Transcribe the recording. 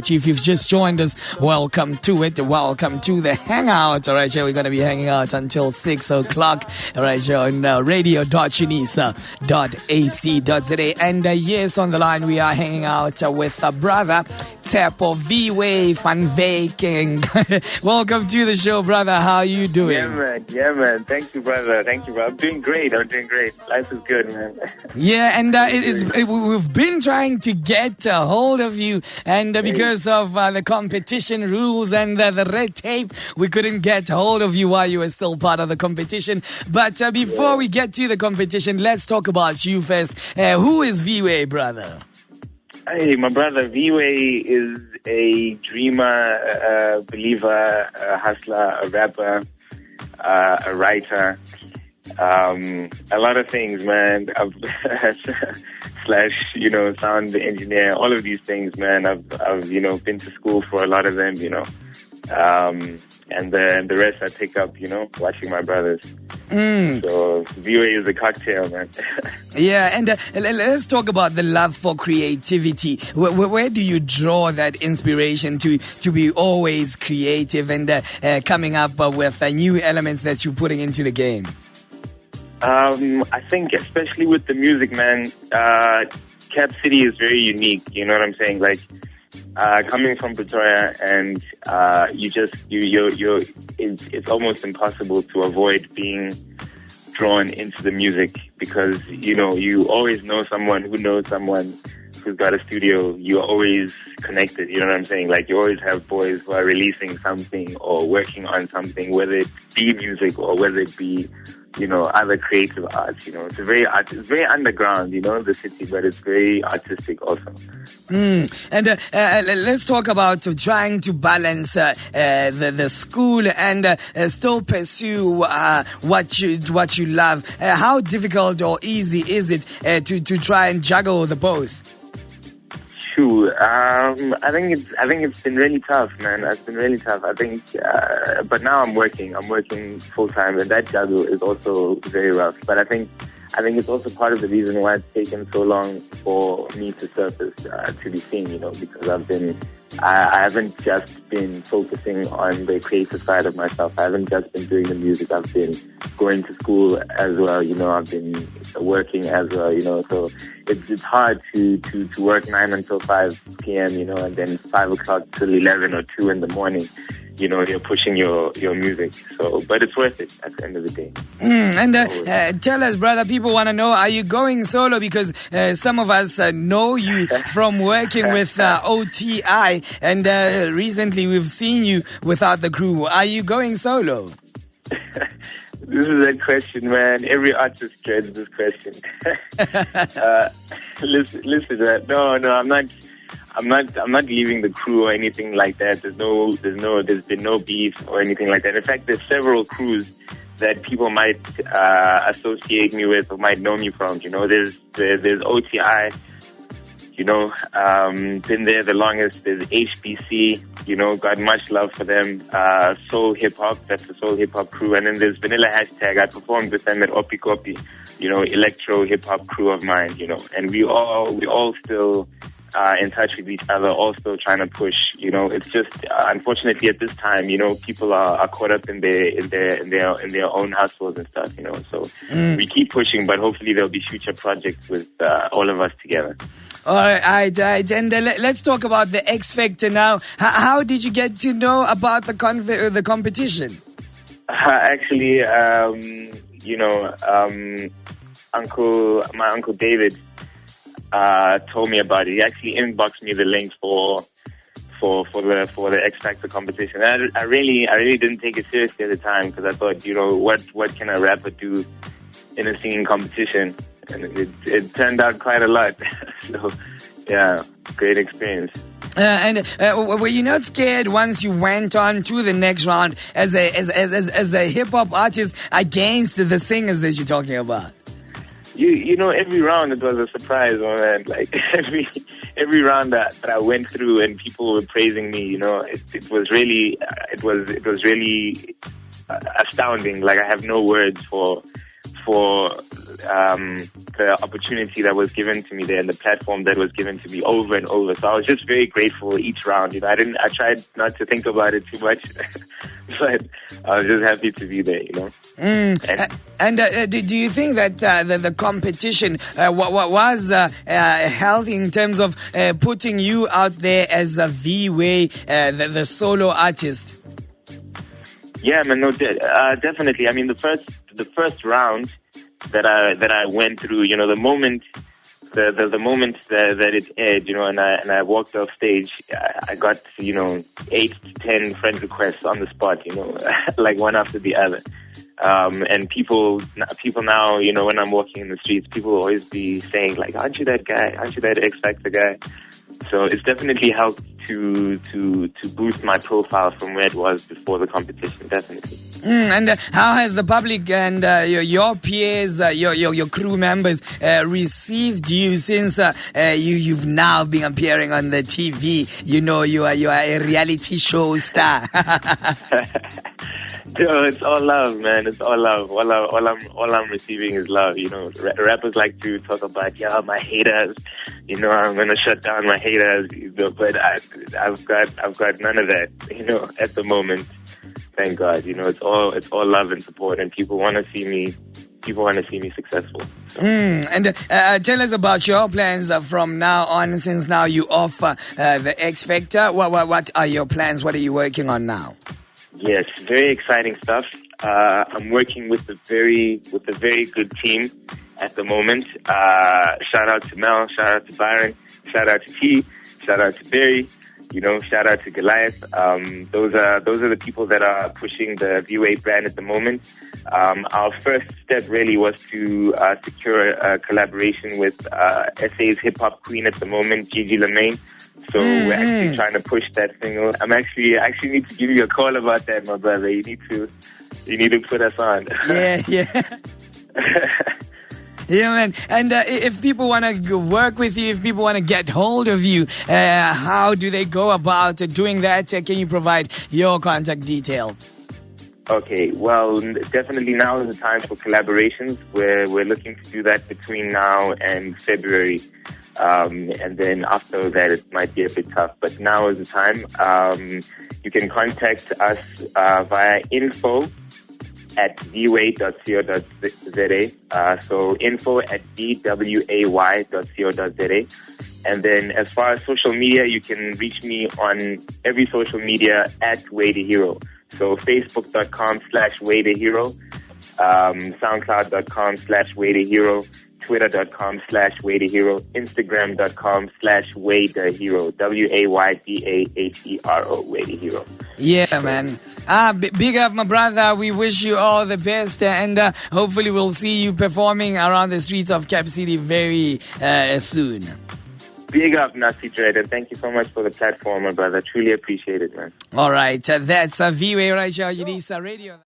If you've just joined us, welcome to it. Welcome to the Hangout. All right, here we're going to be hanging out until 6 o'clock. All right, here on radio.unisa.ac.za. And yes, on the line, we are hanging out with a brother, Tepo V-Way Van Vaking. Welcome to the show, brother. How are you doing? Yeah, man. Thank you, brother. I'm doing great. Life is good, man. Yeah, and we've been trying to get a hold of you, and because of the competition rules and the red tape, we couldn't get hold of you while you were still part of the competition. But before we get to the competition, let's talk about you first. Who is V-Way, brother? Hey, my brother V-Way is a dreamer, a believer, a hustler, a rapper, a writer, a lot of things, man. Slash, sound engineer, all of these things, man. I've been to school for a lot of them, and then the rest I pick up, watching my brothers. So V-Way is a cocktail, man. Yeah, and let's talk about the love for creativity. Where do you draw that inspiration to be always creative and coming up with new elements that you're putting into the game? I think especially with the music, man, Cap City is very unique. You know what I'm saying? Like, coming from Pretoria, and it's almost impossible to avoid being drawn into the music because you always know someone who knows someone who's got a studio. You're always connected. You know what I'm saying? Like, you always have boys who are releasing something or working on something, whether it be music or whether it be other creative arts. It's very underground, the city, but it's very artistic also. And let's talk about trying to balance the school and still pursue what you love. How difficult or easy is it to try and juggle the both? True. I think it's been really tough, man. It's been really tough. I think, but now I'm working full time, and that juggle is also very rough. But I think it's also part of the reason why it's taken so long for me to surface, to be seen. Because I haven't just been focusing on the creative side of myself. I haven't just been doing the music. I've been going to school as well. I've been working as well. So it's hard to work 9 until 5 p.m. And then 5 o'clock till 11 or 2 in the morning. You're pushing your music. So, but it's worth it at the end of the day. Tell us, brother, people want to know, are you going solo? Because some of us know you from working with OTI, and recently we've seen you without the crew. Are you going solo? This is a question, man. Every artist dreads this question. Listen, man. No, I'm not leaving the crew or anything like that. There's been no beef or anything like that. In fact, there's several crews that people might associate me with or might know me from. There's OTI. Been there the longest. There's HBC. Got much love for them. Soul Hip Hop. That's the Soul Hip Hop crew. And then there's Vanilla Hashtag. I performed with them at Opi Kopi. Electro hip hop crew of mine. And we all still in touch with each other, also trying to push. It's just unfortunately at this time, people are caught up in their own hustles and stuff. So we keep pushing, but hopefully there'll be future projects with all of us together. All right, and let's talk about the X Factor now. How did you get to know about the competition? Actually, my uncle David told me about it. He actually inboxed me the link for the X Factor competition. And I really didn't take it seriously at the time because I thought, what can a rapper do in a singing competition? And it turned out quite a lot. So, yeah, great experience. And were you not scared once you went on to the next round as a hip hop artist against the singers that you're talking about? Every round it was a surprise, man. Like every round that I went through and people were praising me, it was really astounding. Like, I have no words for for the opportunity that was given to me there and the platform that was given to me over and over. So I was just very grateful each round. I tried not to think about it too much, but I was just happy to be there, Do you think that the competition was healthy in terms of putting you out there as a V-Way, the solo artist? Yeah, man, no, definitely. I mean, the first round that I went through, the moment the moment that it aired, and I walked off stage, I got 8 to 10 friend requests on the spot, like one after the other. And people now, when I'm walking in the streets, people will always be saying like, "Aren't you that guy? Aren't you that X Factor guy?" So it's definitely helped to boost my profile from where it was before the competition, definitely. And how has the public and your peers, your crew members received you since you've now been appearing on the TV? You are a reality show star. Yo, it's all love, man. It's all love. All I'm receiving is love. Rappers like to talk about, my haters. I'm gonna shut down my haters. But I've got none of that. At the moment, thank God. It's all love and support, and people want to see me. People want to see me successful. And tell us about your plans from now on. Since now you offer the X Factor, what are your plans? What are you working on now? Yes, very exciting stuff. I'm working with a very good team at the moment. Shout out to Mel, shout out to Byron, shout out to T, shout out to Barry, shout out to Goliath. Those are the people that are pushing the V-Way brand at the moment. Our first step really was to secure a collaboration with SA's hip hop queen at the moment, Gigi Lamaine. So we're actually trying to push that single. I actually need to give you a call about that, my brother. You need to put us on. Yeah. Yeah, man. And if people want to work with you, if people want to get hold of you, how do they go about doing that? Can you provide your contact details? Okay, well, definitely now is the time for collaborations. We're looking to do that between now and February. And then after that, it might be a bit tough. But now is the time. You can contact us via info@dway.co.za. So info@dway.co.za. And then as far as social media, you can reach me on every social media @WayTheHero. So facebook.com/WayTheHero, soundcloud.com/WayTheHero, twitter.com/WayTheHero, instagram.com/WayTheHero, WAYDAHERO, WayTheHero. Yeah, man. Big up, my brother. We wish you all the best, and hopefully we'll see you performing around the streets of Cap City very soon. Big up, Nafy Dread, and thank you so much for the platform, my brother. Truly appreciate it, man. All right, that's a V-Way right here, UNISA Radio.